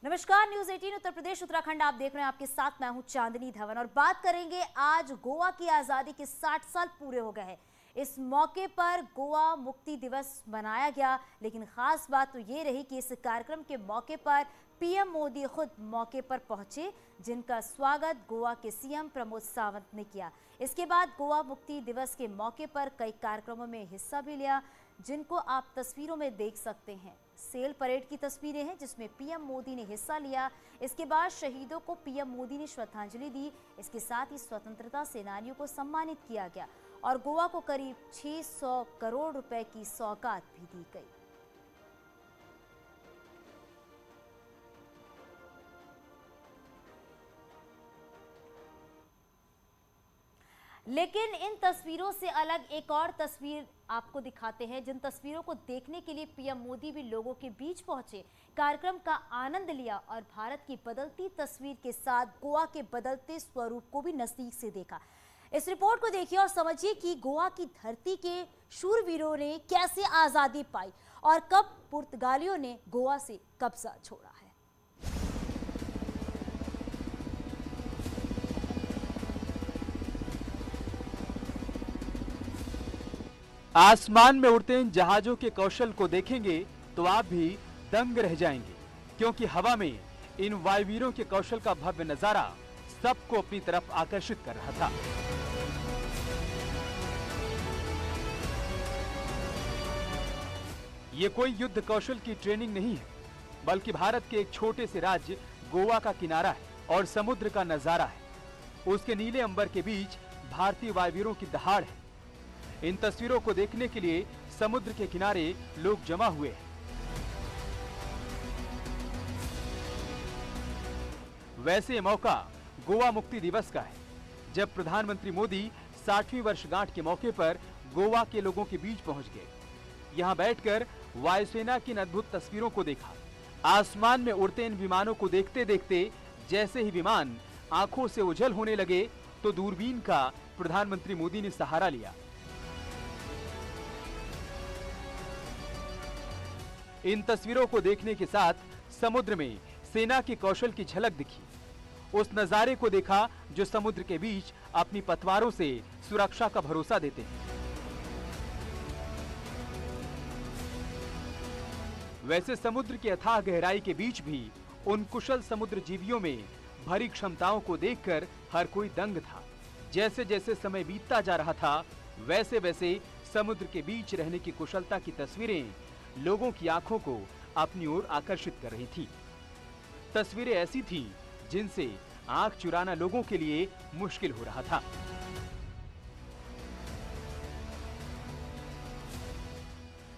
नमस्कार, न्यूज 18 उत्तर प्रदेश उत्तराखंड आप देख रहे हैं। आपके साथ मैं हूं चांदनी धवन और बात करेंगे आज गोवा की आजादी के 60 साल पूरे हो गए हैं। इस मौके पर गोवा मुक्ति दिवस मनाया गया, लेकिन खास बात तो ये रही कि इस कार्यक्रम के मौके पर पीएम मोदी खुद मौके पर पहुंचे, जिनका स्वागत गोवा के सीएम प्रमोद सावंत ने किया। इसके बाद गोवा मुक्ति दिवस के मौके पर कई कार्यक्रमों में हिस्सा भी लिया, जिनको आप तस्वीरों में देख सकते हैं। सेल परेड की तस्वीरें हैं जिसमें पीएम मोदी ने हिस्सा लिया। इसके बाद शहीदों को पीएम मोदी ने श्रद्धांजलि दी। इसके साथ ही स्वतंत्रता सेनानियों को सम्मानित किया गया और गोवा को करीब 600 करोड़ रुपए की सौगात भी दी गई। लेकिन इन तस्वीरों से अलग एक और तस्वीर आपको दिखाते हैं, जिन तस्वीरों को देखने के लिए पीएम मोदी भी लोगों के बीच पहुंचे, कार्यक्रम का आनंद लिया और भारत की बदलती तस्वीर के साथ गोवा के बदलते स्वरूप को भी नजदीक से देखा। इस रिपोर्ट को देखिए और समझिए कि गोवा की धरती के शूरवीरों ने कैसे आजादी पाई और कब पुर्तगालियों ने गोवा से कब्जा छोड़ा है। आसमान में उड़ते इन जहाजों के कौशल को देखेंगे तो आप भी दंग रह जाएंगे, क्योंकि हवा में इन वायुवीरों के कौशल का भव्य नजारा सबको अपनी तरफ आकर्षित कर रहा था। ये कोई युद्ध कौशल की ट्रेनिंग नहीं है, बल्कि भारत के एक छोटे से राज्य गोवा का किनारा है और समुद्र का नजारा है। उसके नीले अंबर के बीच भारतीय वायुवीरों की दहाड़ है। इन तस्वीरों को देखने के लिए समुद्र के किनारे लोग जमा हुए हैं। वैसे ये मौका गोवा मुक्ति दिवस का है, जब प्रधानमंत्री मोदी 60वीं वर्षगांठ के मौके पर गोवा के लोगों के बीच पहुंच गए। यहां बैठकर वायुसेना की इन अद्भुत तस्वीरों को देखा। आसमान में उड़ते इन विमानों को देखते देखते जैसे ही विमान आंखों से ओझल होने लगे, तो दूरबीन का प्रधानमंत्री मोदी ने सहारा लिया। इन तस्वीरों को देखने के साथ समुद्र में सेना के कौशल की झलक दिखी। उस नजारे को देखा जो समुद्र के बीच अपनी पतवारों से सुरक्षा का भरोसा देते हैं। वैसे समुद्र की अथाह गहराई के बीच भी उन कुशल समुद्र जीवियों में भरी क्षमताओं को देखकर हर कोई दंग था। जैसे जैसे समय बीतता जा रहा था, वैसे वैसे समुद्र के बीच रहने की कुशलता की तस्वीरें लोगों की आंखों को अपनी ओर आकर्षित कर रही थी। तस्वीरें ऐसी थीं जिनसे आंख चुराना लोगों के लिए मुश्किल हो रहा था।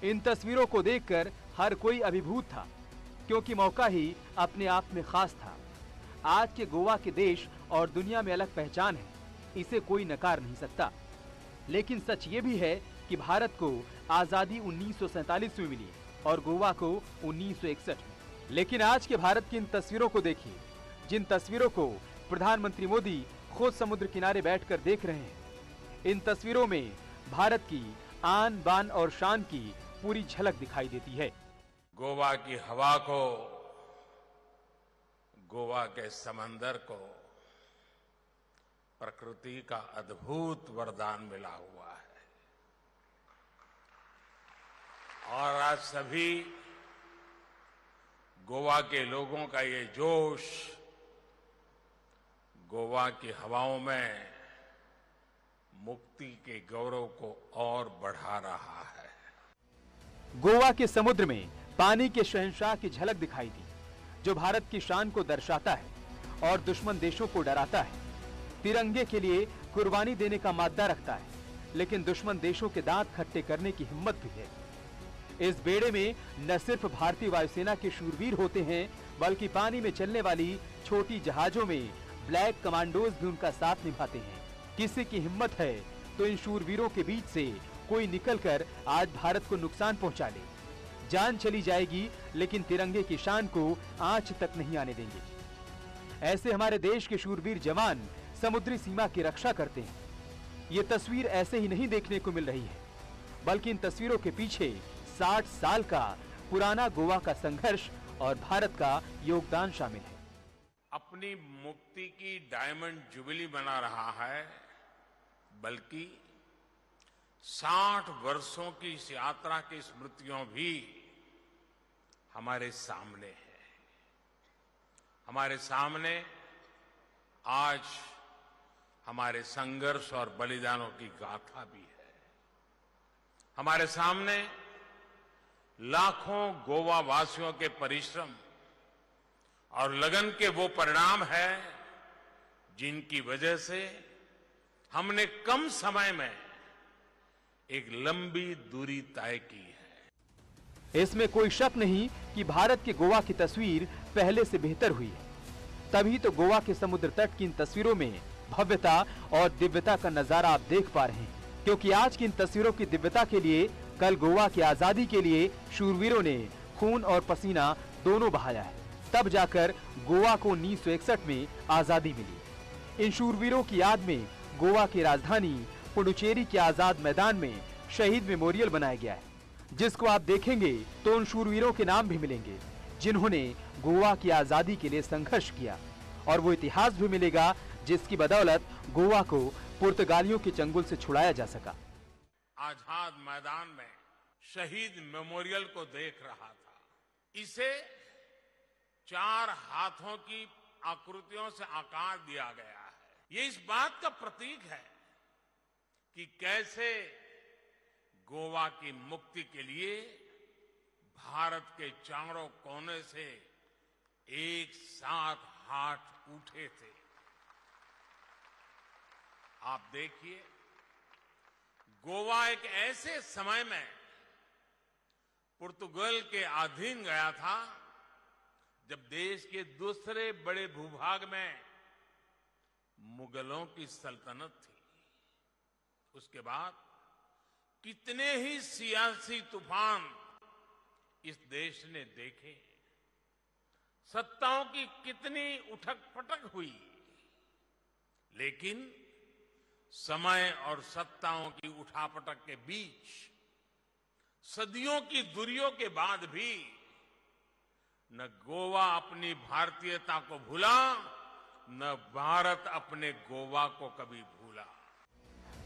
इन तस्वीरों को देखकर हर कोई अभिभूत था, क्योंकि मौका ही अपने आप में खास था। आज के गोवा के देश और दुनिया में अलग पहचान है, इसे कोई नकार नहीं सकता। लेकिन सच ये भी है कि भारत को आजादी 1947 में मिली और गोवा को 1961 में। लेकिन आज के भारत की इन तस्वीरों को देखिए, जिन तस्वीरों को प्रधानमंत्री मोदी खुद समुद्र किनारे बैठकर देख रहे हैं। इन तस्वीरों में भारत की आन बान और शान की पूरी झलक दिखाई देती है। गोवा की हवा को, गोवा के समंदर को प्रकृति का अद्भुत वरदान मिला हुआ है और आज सभी गोवा के लोगों का ये जोश गोवा की हवाओं में मुक्ति के गौरव को और बढ़ा रहा है। गोवा के समुद्र में पानी के शहंशाह की झलक दिखाई दी, जो भारत की शान को दर्शाता है और दुश्मन देशों को डराता है। तिरंगे के लिए कुर्बानी देने का माद्दा रखता है, लेकिन दुश्मन देशों के दांत खट्टे करने की हिम्मत भी है। इस बेड़े में न सिर्फ भारतीय वायुसेना के शूरवीर होते हैं, बल्कि पानी में चलने वाली छोटी जहाजों में ब्लैक कमांडोज भी उनका साथ निभाते हैं। किसी की हिम्मत है तो इन शूरवीरों के बीच से कोई निकलकर आज भारत को नुकसान पहुंचा ले। जान चली जाएगी, लेकिन तिरंगे की शान को आंच तक नहीं आने देंगे। ऐसे हमारे देश के शूरवीर जवान समुद्री सीमा की रक्षा करते हैं। ये तस्वीर ऐसे ही नहीं देखने को मिल रही है, बल्कि इन तस्वीरों के पीछे 60 साल का पुराना गोवा का संघर्ष और भारत का योगदान शामिल है। अपनी मुक्ति की डायमंड जुबली मना रहा है, बल्कि 60 वर्षों की इस यात्रा की स्मृतियां भी हमारे सामने है। हमारे सामने आज हमारे संघर्ष और बलिदानों की गाथा भी है। हमारे सामने लाखों गोवा वासियों के परिश्रम और लगन के वो परिणाम है जिनकी वजह से हमने कम समय में एक लंबी दूरी तय की है। इसमें कोई शक नहीं कि भारत के गोवा की तस्वीर पहले से बेहतर हुई है। तभी तो गोवा के समुद्र तट की इन तस्वीरों में भव्यता और दिव्यता का नजारा आप देख पा रहे हैं, क्योंकि आज की इन तस्वीरों की दिव्यता के लिए कल गोवा की आजादी के लिए शूरवीरों ने खून और पसीना दोनों बहाया है। तब जाकर गोवा को 1961 में आजादी मिली। इन शूरवीरों की याद में गोवा की राजधानी पुडुचेरी के आजाद मैदान में शहीद मेमोरियल बनाया गया है, जिसको आप देखेंगे तो उन शूरवीरों के नाम भी मिलेंगे जिन्होंने गोवा की आजादी के लिए संघर्ष किया, और वो इतिहास भी मिलेगा जिसकी बदौलत गोवा को पुर्तगालियों के चंगुल से छुड़ाया जा सका। आजाद मैदान में शहीद मेमोरियल को देख रहा था। इसे 4 हाथों की आकृतियों से आकार दिया गया है। ये इस बात का प्रतीक है कि कैसे गोवा की मुक्ति के लिए भारत के चारों कोने से एक साथ हाथ उठे थे। आप देखिए, गोवा एक ऐसे समय में पुर्तगाल के अधीन गया था जब देश के दूसरे बड़े भूभाग में मुगलों की सल्तनत थी। उसके बाद कितने ही सियासी तूफान इस देश ने देखे, सत्ताओं की कितनी उठक पटक हुई, लेकिन समय और सत्ताओं की उठापटक के बीच सदियों की दूरियों के बाद भी न गोवा अपनी भारतीयता को भूला, न भारत अपने गोवा को कभी भूला।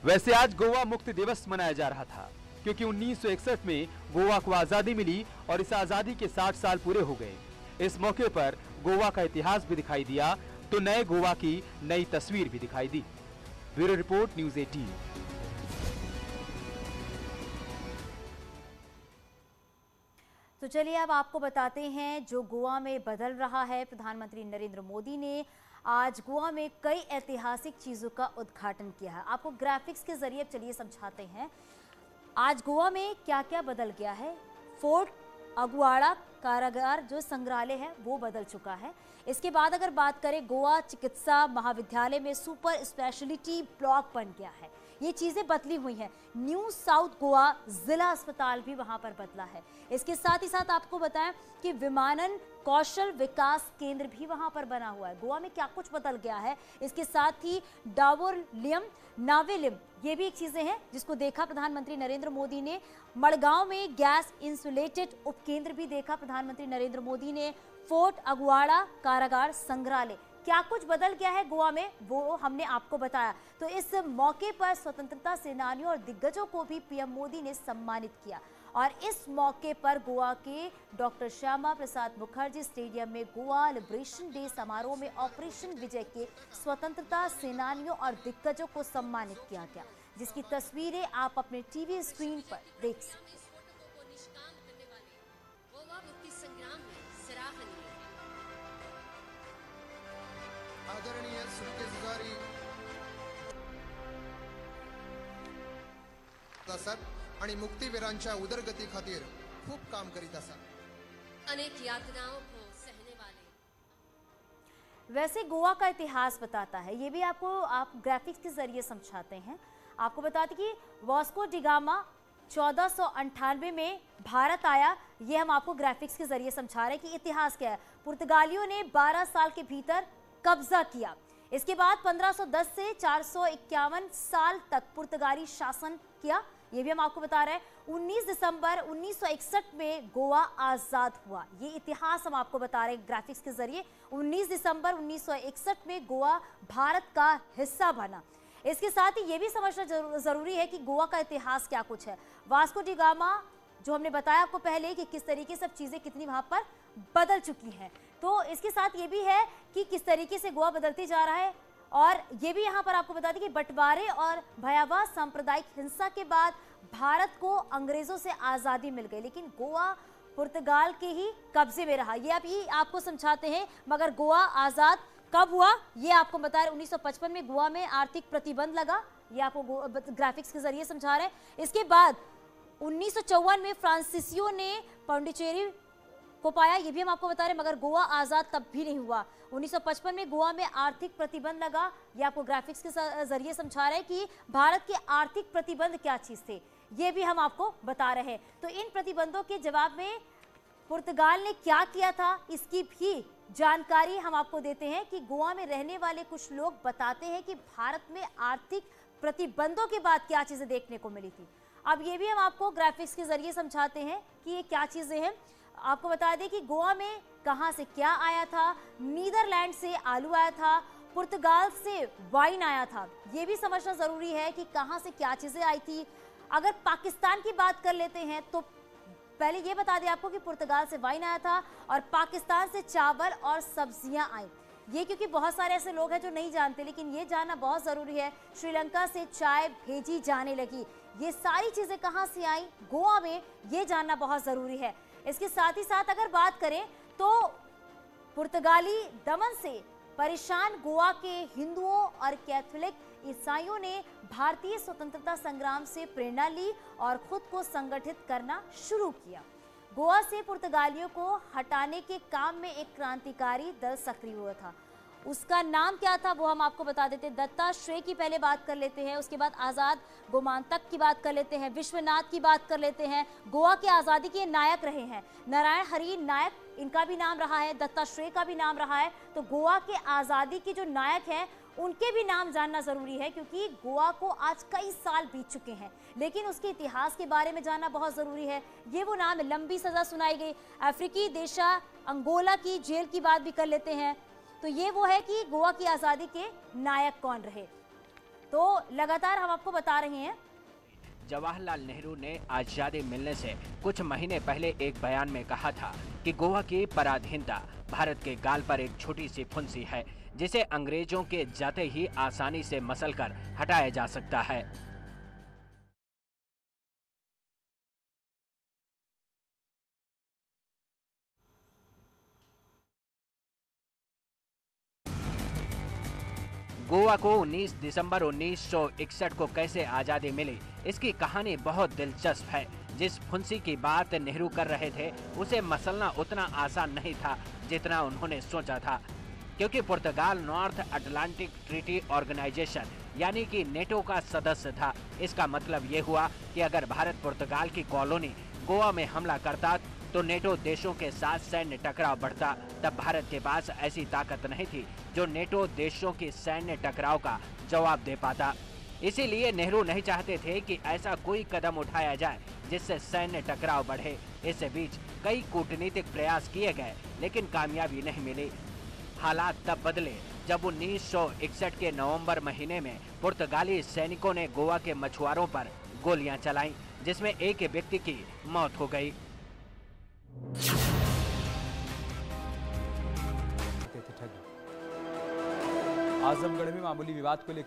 वैसे आज गोवा मुक्ति दिवस मनाया जा रहा था, क्योंकि 1961 में गोवा को आजादी मिली और इस आजादी के 60 साल पूरे हो गए। इस मौके पर गोवा का इतिहास भी दिखाई दिया, तो नए गोवा की नई तस्वीर भी दिखाई दी। Bureau report, news 18। तो चलिए अब आपको बताते हैं जो गोवा में बदल रहा है। प्रधानमंत्री नरेंद्र मोदी ने आज गोवा में कई ऐतिहासिक चीज़ों का उद्घाटन किया है। आपको ग्राफिक्स के जरिए चलिए समझाते हैं आज गोवा में क्या क्या बदल गया है। फोर्ट अगुआड़ा कारागार जो संग्रहालय है वो बदल चुका है। इसके बाद अगर बात करें, गोवा चिकित्सा महाविद्यालय में सुपर स्पेशलिटी ब्लॉक बन गया है। ये चीजें बदली हुई हैं। न्यू साउथ गोवा जिला अस्पताल भी वहां पर बदला है। इसके साथ ही साथ आपको बताएं कि विमानन कौशल विकास केंद्र भी वहां पर बना हुआ है। गोवा में क्या कुछ बदल गया है। इसके साथ ही डावोलियम नावेलिम, ये भी एक चीजें हैं जिसको देखा प्रधानमंत्री नरेंद्र मोदी ने। मड़गांव में गैस इंसुलेटेड उपकेंद्र भी देखा प्रधानमंत्री नरेंद्र मोदी ने। फोर्ट अगुआड़ा कारागार संग्रहालय, क्या कुछ बदल गया है गोवा में वो हमने आपको बताया। तो इस मौके पर स्वतंत्रता सेनानियों और दिग्गजों को भी पीएम मोदी ने सम्मानित किया। और इस मौके पर गोवा के डॉक्टर श्यामा प्रसाद मुखर्जी स्टेडियम में गोवा लिबरेशन डे समारोह में ऑपरेशन विजय के स्वतंत्रता सेनानियों और दिग्गजों को सम्मानित किया गया, जिसकी तस्वीरें आप अपने टीवी स्क्रीन पर देख सकते हैं। आदरणीय सुटकेसदारी सर आणि मुक्तीवीरांच्या उदरगती खातीर खूब काम करीत आसा। अनेक यातनाओं को सहने वाले। वैसे गोवा का इतिहास बताता है, ये भी आपको आप ग्राफिक्स के जरिए समझाते हैं। आपको बताते कि वास्को डिगामा 1498 में भारत आया। ये हम आपको ग्राफिक्स के जरिए समझा रहे हैं कि इतिहास क्या है। पुर्तगालियों ने 12 साल के भीतर कब्जा किया। इसके बाद 1510 से 451 साल तक पुर्तगाली शासन किया। ये भी हम आपको बता रहे हैं। 19 दिसंबर 1961 में गोवा आजाद हुआ, ये इतिहास हम आपको बता रहे हैं ग्राफिक्स के जरिए। 19 दिसंबर 1961 में गोवा भारत का हिस्सा बना। इसके साथ ही ये भी समझना जरूरी है कि गोवा का इतिहास क्या कुछ है। वास्को डी गामा, जो हमने बताया आपको पहले कि किस तरीके से चीजें कितनी वहां पर बदल चुकी हैं, तो इसके साथ ये भी है कि किस तरीके से गोवा बदलते जा रहा है। और ये भी यहाँ पर आपको बता दें कि बंटवारे और भयावह सांप्रदायिक हिंसा के बाद भारत को अंग्रेजों से आज़ादी मिल गई, लेकिन गोवा पुर्तगाल के ही कब्जे में रहा। ये आपको समझाते हैं। मगर गोवा आज़ाद कब हुआ ये आपको बता रहे। 1955 में गोवा में आर्थिक प्रतिबंध लगा, ये आपको ग्राफिक्स के जरिए समझा रहे हैं। इसके बाद 1954 में फ्रांसीसियों ने पांडिचेरी को पाया, ये भी हम आपको बता रहे हैं, मगर गोवा आजाद तब भी नहीं हुआ। 1955 में गोवा में आर्थिक प्रतिबंध लगा, ये आपको ग्राफिक्स के जरिए समझा रहे हैं कि भारत के आर्थिक प्रतिबंध क्या चीज थे, ये भी हम आपको बता रहे हैं। तो इन प्रतिबंधों के जवाब में पुर्तगाल ने क्या किया था, इसकी भी जानकारी हम आपको देते हैं कि गोवा में रहने वाले कुछ लोग बताते हैं कि भारत में आर्थिक प्रतिबंधों के बाद क्या चीजें देखने को मिली थी। अब ये भी हम आपको ग्राफिक्स के जरिए समझाते हैं कि ये क्या चीजें हैं। आपको बता दें कि गोवा में कहां से क्या आया था। नीदरलैंड से आलू आया था, पुर्तगाल से वाइन आया था। ये भी समझना जरूरी है कि कहां से क्या चीजें आई थी। अगर पाकिस्तान की बात कर लेते हैं तो पहले ये बता दें आपको कि पुर्तगाल से वाइन आया था और पाकिस्तान से चावल और सब्जियां आई। ये क्योंकि बहुत सारे ऐसे लोग हैं जो नहीं जानते, लेकिन ये जानना बहुत ज़रूरी है। श्रीलंका से चाय भेजी जाने लगी, ये सारी चीज़ें कहाँ से आई गोवा में, ये जानना बहुत ज़रूरी है। इसके साथ ही साथ अगर बात करें तो पुर्तगाली दमन से परेशान गोवा के हिंदुओं और कैथोलिक ईसाइयों ने भारतीय स्वतंत्रता संग्राम से प्रेरणा ली और खुद को संगठित करना शुरू किया। गोवा से पुर्तगालियों को हटाने के काम में एक क्रांतिकारी दल सक्रिय हुआ था। उसका नाम क्या था वो हम आपको बता देते हैं। दत्ताश्रेय की पहले बात कर लेते हैं, उसके बाद आज़ाद गोमांतक की बात कर लेते हैं, विश्वनाथ की बात कर लेते हैं। गोवा के आज़ादी के नायक रहे हैं नारायण हरि नायक, इनका भी नाम रहा है, दत्ताश्रेय का भी नाम रहा है। तो गोवा के आज़ादी के जो नायक हैं उनके भी नाम जानना जरूरी है, क्योंकि गोवा को आज कई साल बीत चुके हैं, लेकिन उसके इतिहास के बारे में जानना बहुत जरूरी है। ये वो नाम, लंबी सजा सुनाई गई अफ्रीकी देशा अंगोला की जेल की बात भी कर लेते हैं। तो ये वो है कि गोवा की आज़ादी के नायक कौन रहे। तो लगातार हम आपको बता रहे हैं। जवाहरलाल नेहरू ने आज़ादी मिलने से कुछ महीने पहले एक बयान में कहा था कि गोवा की पराधीनता भारत के गाल पर एक छोटी सी फुंसी है, जिसे अंग्रेजों के जाते ही आसानी से मसलकर हटाया जा सकता है। गोवा को 19 दिसंबर 1961 को कैसे आज़ादी मिली, इसकी कहानी बहुत दिलचस्प है। जिस फुंसी की बात नेहरू कर रहे थे उसे मसलना उतना आसान नहीं था जितना उन्होंने सोचा था, क्योंकि पुर्तगाल नॉर्थ अटलांटिक ट्रीटी ऑर्गेनाइजेशन यानी कि नेटो का सदस्य था। इसका मतलब ये हुआ कि अगर भारत पुर्तगाल की कॉलोनी गोवा में हमला करता तो नेटो देशों के साथ सैन्य टकराव बढ़ता। तब भारत के पास ऐसी ताकत नहीं थी जो नेटो देशों की सैन्य टकराव का जवाब दे पाता। इसीलिए नेहरू नहीं चाहते थे कि ऐसा कोई कदम उठाया जाए जिससे सैन्य टकराव बढ़े। इस बीच कई कूटनीतिक प्रयास किए गए, लेकिन कामयाबी नहीं मिली। हालात तब बदले जब 1961 के नवंबर महीने में पुर्तगाली सैनिकों ने गोवा के मछुआरों पर गोलियां चलाईं, जिसमें एक व्यक्ति की मौत हो गई। आजमगढ़ में मामूली विवाद को लेकर